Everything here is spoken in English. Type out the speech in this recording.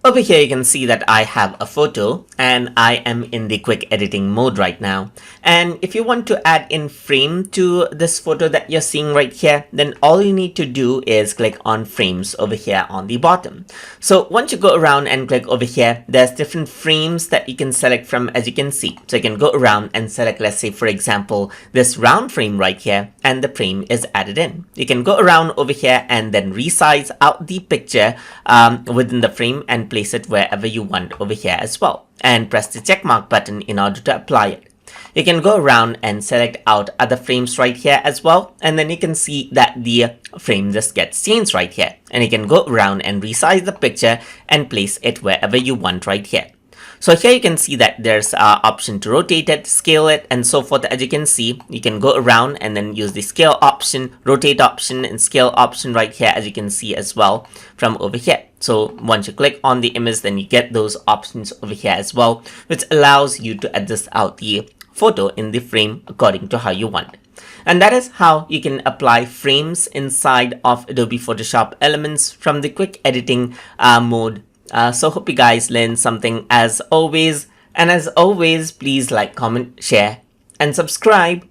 Over here you can see that I have a photo and I am in the quick editing mode right now. And if you want to add in frame to this photo that you're seeing right here, then all you need to do is click on frames over here on the bottom. So once you go around and click over here, there's different frames that you can select from, as you can see. So you can go around and select, let's say for example, this round frame right here, and the frame is added in. You can go around over here and then resize out the picture within the frame and place it wherever you want over here as well, and press the check mark button in order to apply it. You can go around and select out other frames right here as well, and then you can see that the frame just gets changed right here, and you can go around and resize the picture and place it wherever you want right here. So here you can see that there's an option to rotate it, scale it, and so forth. As you can see, you can go around and then use the scale option, rotate option, and scale option right here, as you can see as well from over here. So once you click on the image, then you get those options over here as well, which allows you to adjust out the photo in the frame according to how you want. And that is how you can apply frames inside of Adobe Photoshop Elements from the quick editing mode. So hope you guys learned something as always. And as always, please like, comment, share, and subscribe.